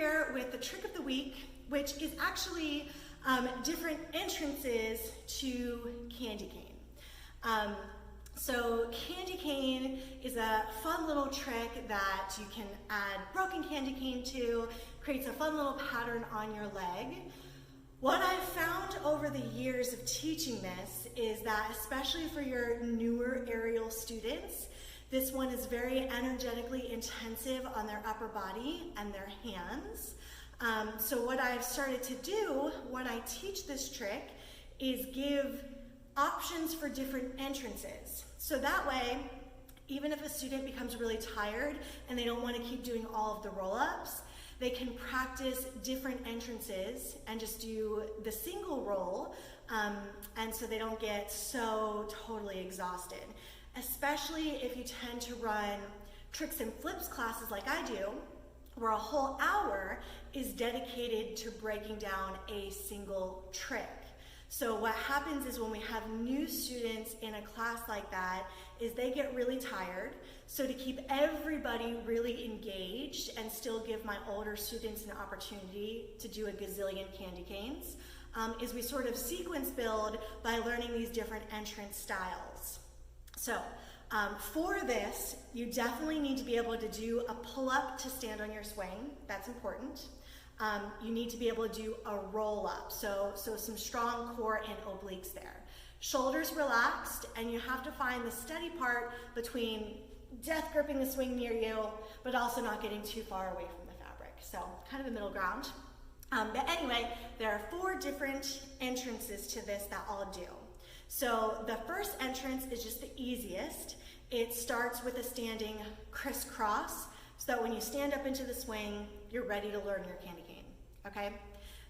here with the trick of the week, which is actually different entrances to candy cane. So candy cane is a fun little trick that you can add broken candy cane to, creates a fun little pattern on your leg. What I've found over the years of teaching this is that, especially for your newer aerial students, this one is very energetically intensive on their upper body and their hands. So what I've started to do when I teach this trick is give options for different entrances. So that way, even if a student becomes really tired and they don't want to keep doing all of the roll-ups, they can practice different entrances and just do the single roll, and so they don't get so totally exhausted. Especially if you tend to run tricks and flips classes like I do, where a whole hour is dedicated to breaking down a single trick. So what happens is when we have new students in a class like that is they get really tired. So to keep everybody really engaged and still give my older students an opportunity to do a gazillion candy canes, is we sort of sequence build by learning these different entrance styles. So for this, you definitely need to be able to do a pull-up to stand on your swing. That's important. You need to be able to do a roll-up, so some strong core and obliques there. Shoulders relaxed, and you have to find the steady part between death gripping the swing near you, but also not getting too far away from the fabric. So kind of a middle ground. But anyway, there are 4 different entrances to this that I'll do. So the first entrance is just the easiest. It starts with a standing crisscross, so that when you stand up into the swing, you're ready to learn your candy cane, okay?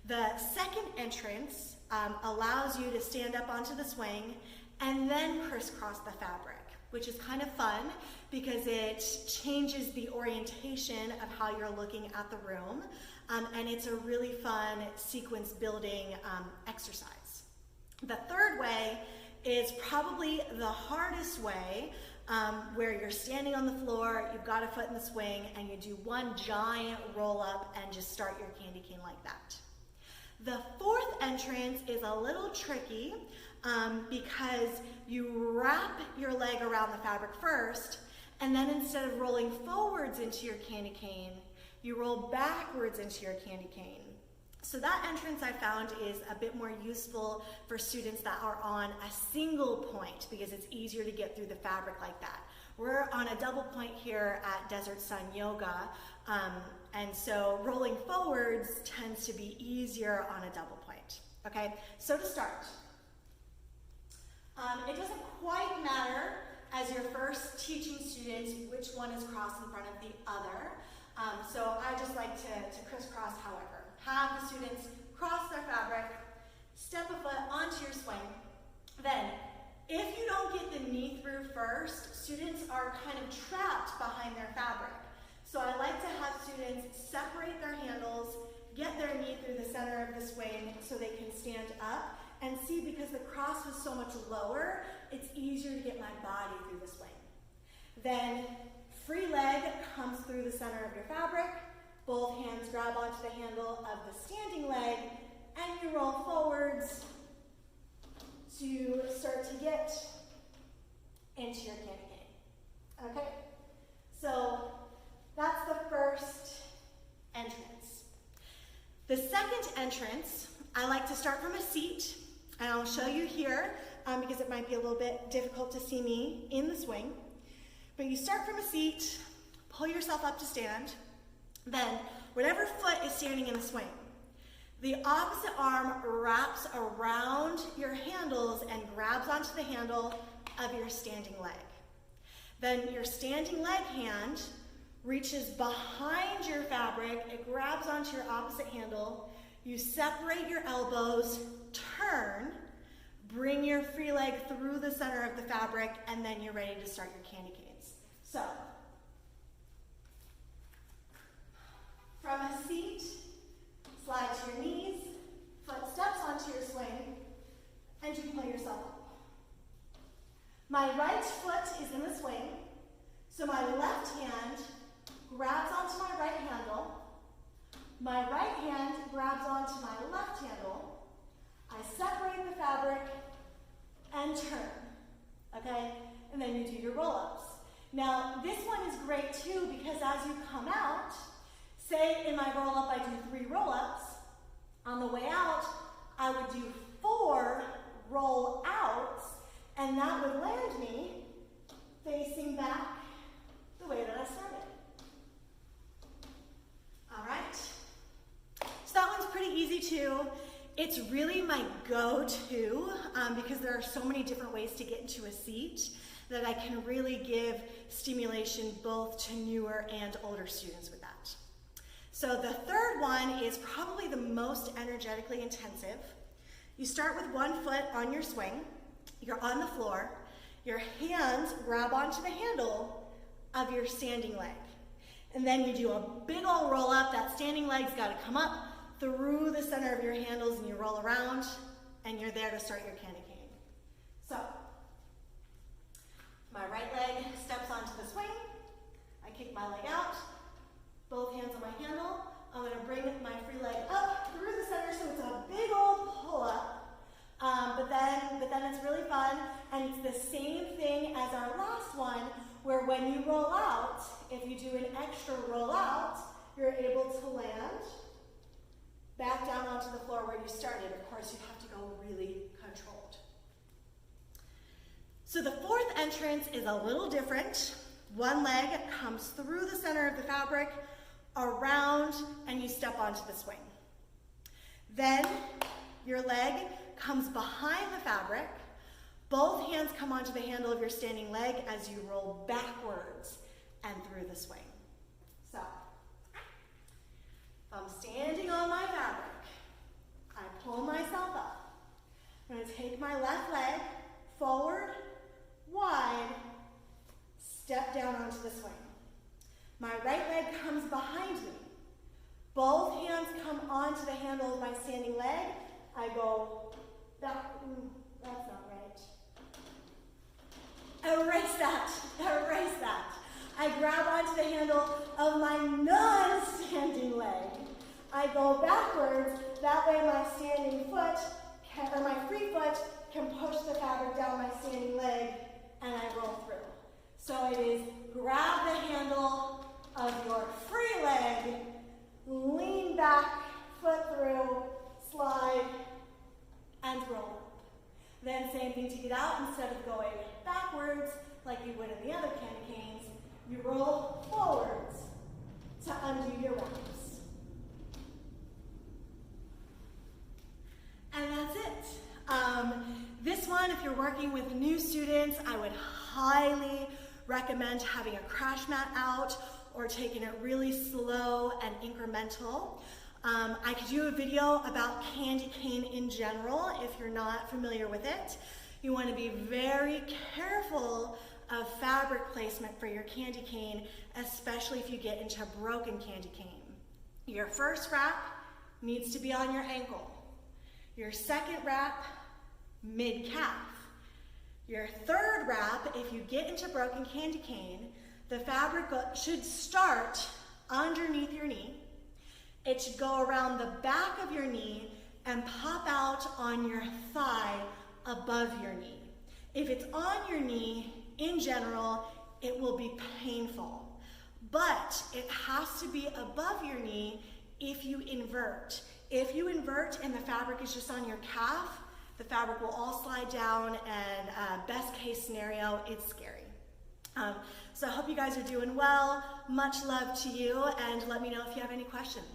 The second entrance allows you to stand up onto the swing and then crisscross the fabric, which is kind of fun because it changes the orientation of how you're looking at the room, and it's a really fun sequence building exercise. The third way is probably the hardest way, where you're standing on the floor, you've got a foot in the swing, and you do one giant roll up and just start your candy cane like that. The fourth entrance is a little tricky because you wrap your leg around the fabric first, and then instead of rolling forwards into your candy cane, you roll backwards into your candy cane. So that entrance I found is a bit more useful for students that are on a single point because it's easier to get through the fabric like that. We're on a double point here at Desert Sun Yoga, and so rolling forwards tends to be easier on a double point. Okay, so to start, it doesn't quite matter as you're first teaching students which one is crossed in front of the other. So I just like to crisscross however. Have the students cross their fabric, step a foot onto your swing. Then, if you don't get the knee through first, students are kind of trapped behind their fabric. So I like to have students separate their handles, get their knee through the center of the swing so they can stand up, and see, because the cross was so much lower, it's easier to get my body through the swing. Then, free leg comes through the center of your fabric. Both hands grab onto the handle of the standing leg, and you roll forwards to start to get into your candy cane. Okay? So that's the first entrance. The second entrance, I like to start from a seat, and I'll show you here because it might be a little bit difficult to see me in the swing. But you start from a seat, pull yourself up to stand. Then, whatever foot is standing in the swing, the opposite arm wraps around your handles and grabs onto the handle of your standing leg. Then your standing leg hand reaches behind your fabric, it grabs onto your opposite handle, you separate your elbows, turn, bring your free leg through the center of the fabric, and then you're ready to start your candy canes. So, from a seat, slide to your knees, foot steps onto your swing, and you pull yourself up. My right foot is in the swing, so my left hand grabs onto my right handle, My right hand grabs onto my left handle. I separate the fabric and turn, okay? And then you do your roll-ups. Now, this one is great too because as you come out, say in my roll-up I do 3 roll-ups, on the way out, I would do 4 roll-outs, and that would land me facing back the way that I started. All right? So that one's pretty easy too. It's really my go-to because there are so many different ways to get into a seat that I can really give stimulation both to newer and older students with that. So the third one is probably the most energetically intensive. You start with one foot on your swing, you're on the floor, your hands grab onto the handle of your standing leg. And then you do a big old roll up, that standing leg's gotta come up through the center of your handles and you roll around and you're there to start your candy cane. So, my right leg steps onto the swing, I kick my leg out, both hands on my handle, I'm gonna bring my free leg up through the center so it's a big old pull up, but then it's really fun and it's the same thing as our last one where when you roll out, if you do an extra roll out, you're able to land back down onto the floor where you started. Of course, you have to go really controlled. So the fourth entrance is a little different. One leg comes through the center of the fabric, around, and you step onto the swing. Then your leg comes behind the fabric. Both hands come onto the handle of your standing leg as you roll backwards and through the swing. So, if I'm standing on my fabric, I pull myself up. I'm going to take my left leg forward, wide, step down onto the swing. My right leg comes behind me. Both hands come onto the handle of my standing leg. I go back. That's not right. Erase that. Erase that. I grab onto the handle of my non-standing leg. I go backwards. That way my standing foot, or my free foot, can push the fabric down my standing leg, and I roll through. So it is grab the handle of your free leg, lean back, foot through, slide, and roll up. Then same thing to get out. Instead of going backwards like you would in the other candy canes, you roll forwards to undo your wraps. And that's it. This one, if you're working with new students, I would highly recommend having a crash mat out or taking it really slow and incremental. I could do a video about candy cane in general if you're not familiar with it. You want to be very careful of fabric placement for your candy cane, especially if you get into broken candy cane. Your first wrap needs to be on your ankle. Your second wrap, mid-calf. Your third wrap, if you get into broken candy cane, the fabric should start underneath your knee. It should go around the back of your knee and pop out on your thigh above your knee. If it's on your knee, in general, it will be painful. But it has to be above your knee if you invert. If you invert and the fabric is just on your calf, the fabric will all slide down, and best case scenario, it's scary. So I hope you guys are doing well. Much love to you, and let me know if you have any questions.